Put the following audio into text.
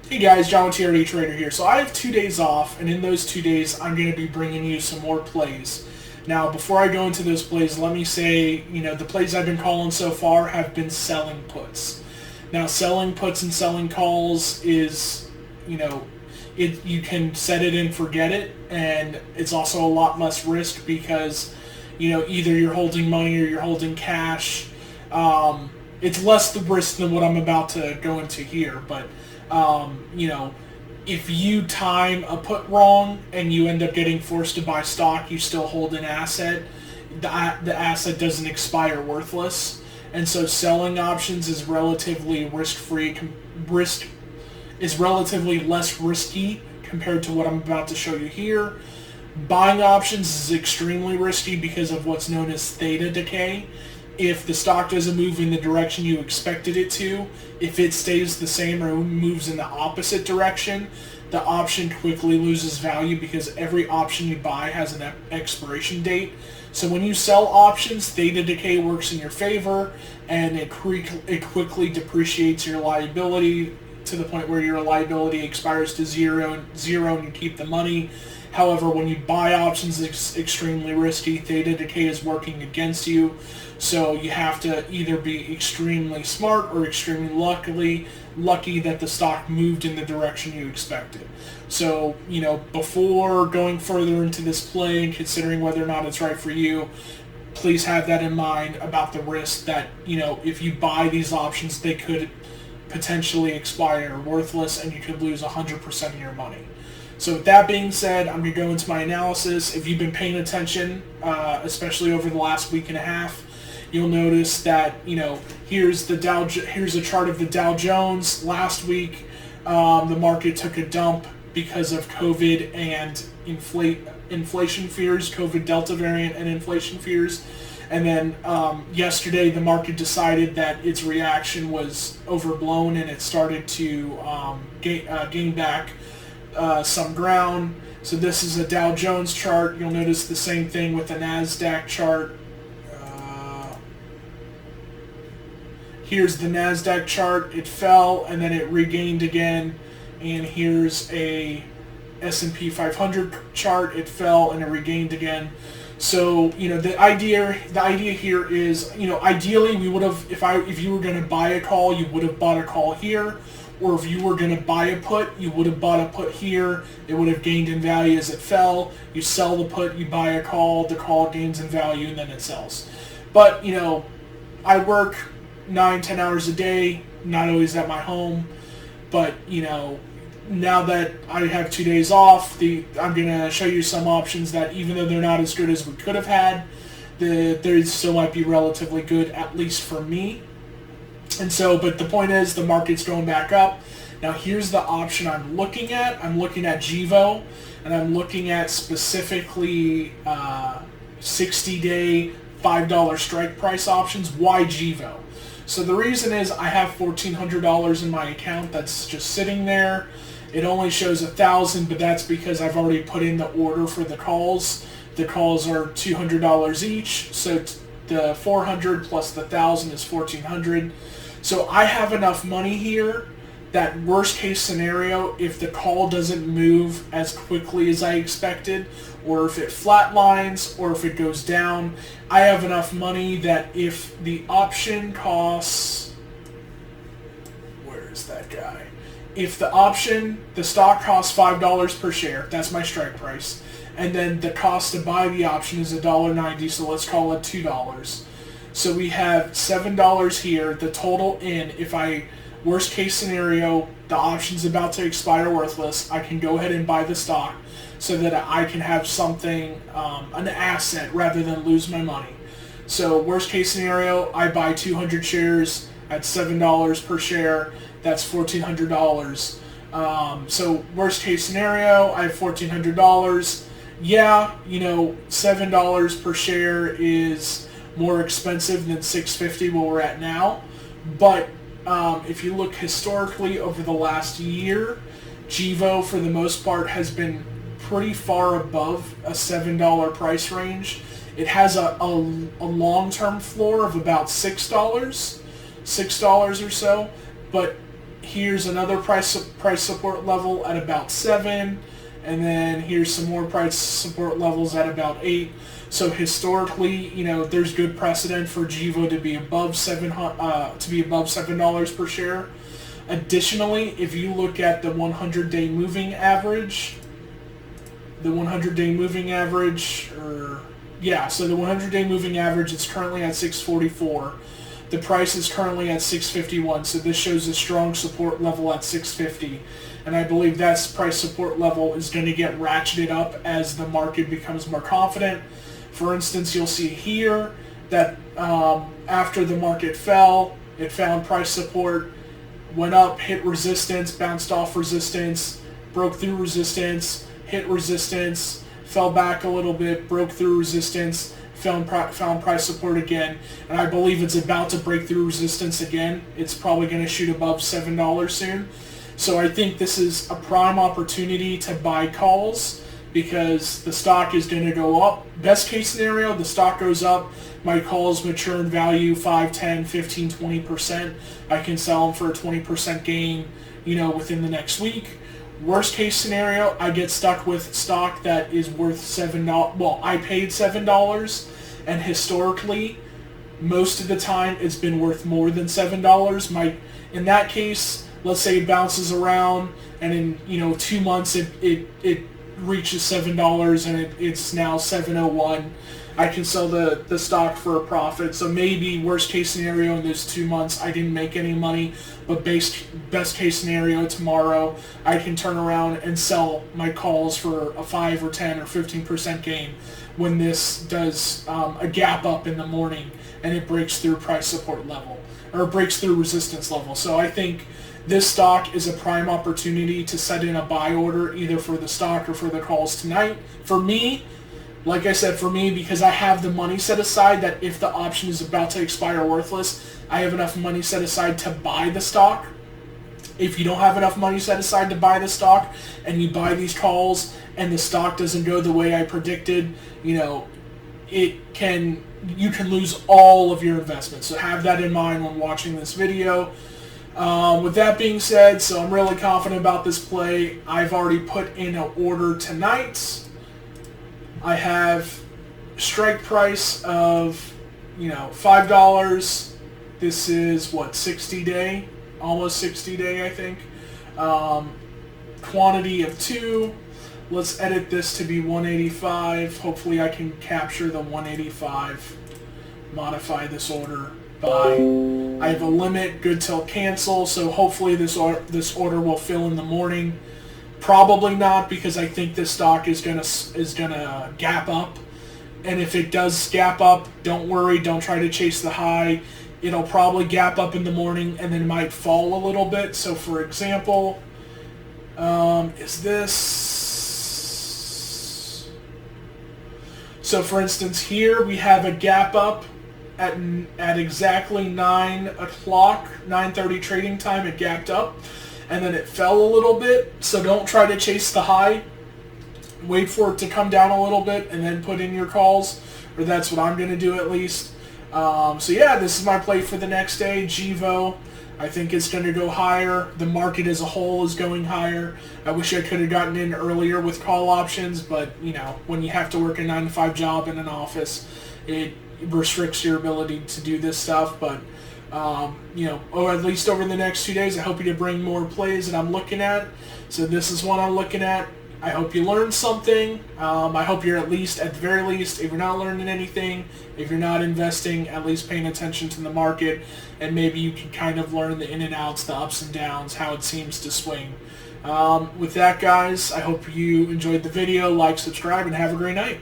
Hey guys, John with TRD Trader here. So I have 2 days off, and in those 2 days, I'm going to be bringing you some more plays. Now, before I go into those plays, let me say, the plays I've been calling so far have been selling puts. Now, selling puts and selling calls is, you can set it and forget it, and it's also a lot less risk because, either you're holding money or you're holding cash. It's less the risk than what I'm about to go into here, but if you time a put wrong and you end up getting forced to buy stock, you still hold an asset. The asset doesn't expire worthless, and so selling options is relatively risk-free. Risk is relatively less risky compared to what I'm about to show you here. Buying options is extremely risky because of what's known as theta decay. If the stock doesn't move in the direction you expected it to, if it stays the same or moves in the opposite direction, the option quickly loses value because every option you buy has an expiration date. So when you sell options, theta decay works in your favor, and it quickly depreciates your liability to the point where your liability expires to zero and you keep the money. However, when you buy options, it's extremely risky. Theta decay is working against you. So you have to either be extremely smart or extremely lucky that the stock moved in the direction you expected. So, before going further into this play and considering whether or not it's right for you, please have that in mind about the risk that, if you buy these options, they could potentially expire worthless and you could lose 100% of your money. So with that being said, I'm going to go into my analysis. If you've been paying attention, especially over the last week and a half, you'll notice that, here's a chart of the Dow Jones. Last week, the market took a dump because of COVID and inflation fears, COVID Delta variant and inflation fears. And then yesterday, the market decided that its reaction was overblown and it started to gain back some ground. So this is a Dow Jones chart. You'll notice the same thing with the NASDAQ chart. Here's the NASDAQ chart. It fell and then it regained again. And here's a S&P 500 chart. It fell and it regained again. So, the idea here is, ideally we would have, if you were going to buy a call, you would have bought a call here. Or if you were going to buy a put, you would have bought a put here. It would have gained in value as it fell. You sell the put, you buy a call, the call gains in value, and then it sells. But, I work 9-10 hours a day, not always at my home. But, now that I have 2 days off, I'm going to show you some options that even though they're not as good as we could have had, they still might be relatively good, at least for me. And so, but the point is, the market's going back up. Now, here's the option I'm looking at. I'm looking at GVO, and I'm looking at specifically 60-day $5 strike price options. Why GVO? So the reason is I have $1,400 in my account that's just sitting there. It only shows 1,000, but that's because I've already put in the order for the calls. The calls are $200 each, so the 400 plus the 1,000 is 1,400. So I have enough money here that worst case scenario, if the call doesn't move as quickly as I expected, or if it flatlines, or if it goes down, I have enough money that if the option costs, where is that guy? If the stock costs $5 per share, that's my strike price, and then the cost to buy the option is $1.90, so let's call it $2. So we have $7 here. The total worst case scenario, the option's about to expire worthless, I can go ahead and buy the stock so that I can have something, an asset, rather than lose my money. So worst case scenario, I buy 200 shares at $7 per share. That's $1,400. So worst case scenario, I have $1,400. Yeah, $7 per share is more expensive than $6.50 where we're at now. But if you look historically over the last year, GVO for the most part has been pretty far above a $7 price range. It has a long-term floor of about $6 or so, but here's another price support level at about 7, and then here's some more price support levels at about 8. So historically, there's good precedent for Gevo to be above $7 per share. Additionally, if you look at the 100-day moving average, so the 100-day moving average, it's currently at 644. The price is currently at 651, so this shows a strong support level at 650. And I believe that price support level is going to get ratcheted up as the market becomes more confident. For instance, you'll see here that after the market fell, it found price support, went up, hit resistance, bounced off resistance, broke through resistance, hit resistance, fell back a little bit, broke through resistance, found price support again, and I believe it's about to break through resistance again. It's probably going to shoot above $7 soon. So I think this is a prime opportunity to buy calls because the stock is going to go up. Best case scenario, the stock goes up, my calls mature in value 5, 10, 15, 20%. I can sell them for a 20% gain, within the next week. Worst case scenario, I get stuck with stock that is worth $7. Well, I paid $7, and historically, most of the time, it's been worth more than $7. In that case, let's say it bounces around, and in 2 months it reaches $7, and it's now $7.01. I can sell the stock for a profit. So maybe worst case scenario in those 2 months, I didn't make any money. But best case scenario, tomorrow, I can turn around and sell my calls for a 5 or 10 or 15% gain when this does a gap up in the morning and it breaks through price support level or breaks through resistance level. So I think this stock is a prime opportunity to set in a buy order either for the stock or for the calls tonight. For me, like I said, because I have the money set aside that if the option is about to expire worthless, I have enough money set aside to buy the stock. If you don't have enough money set aside to buy the stock and you buy these calls and the stock doesn't go the way I predicted, you can lose all of your investments. So have that in mind when watching this video. With that being said, so I'm really confident about this play. I've already put in an order tonight. I have strike price of, $5. This is, 60 day? Almost 60 day, I think. Quantity of 2. Let's edit this to be 185. Hopefully I can capture the 185. Modify this order by. I have a limit, good till cancel, so hopefully this order will fill in the morning. Probably not, because I think this stock is gonna gap up, and if it does gap up, don't worry, don't try to chase the high. It'll probably gap up in the morning and then might fall a little bit. So for example, is this? So for instance, here we have a gap up at exactly 9 o'clock, 9:30 trading time. It gapped up. And then it fell a little bit, so don't try to chase the high. Wait for it to come down a little bit and then put in your calls, or that's what I'm going to do at least. So yeah, this is my play for the next day. Gevo, I think it's going to go higher. The market as a whole is going higher. I wish I could have gotten in earlier with call options, but when you have to work a 9-to-5 job in an office, it restricts your ability to do this stuff. But or at least over the next 2 days, I hope to bring more plays that I'm looking at. So this is what I'm looking at. I hope you learned something. I hope you're at the very least, if you're not learning anything, if you're not investing, at least paying attention to the market, and maybe you can kind of learn the in and outs, the ups and downs, how it seems to swing. With that, guys, I hope you enjoyed the video. Like, subscribe, and have a great night.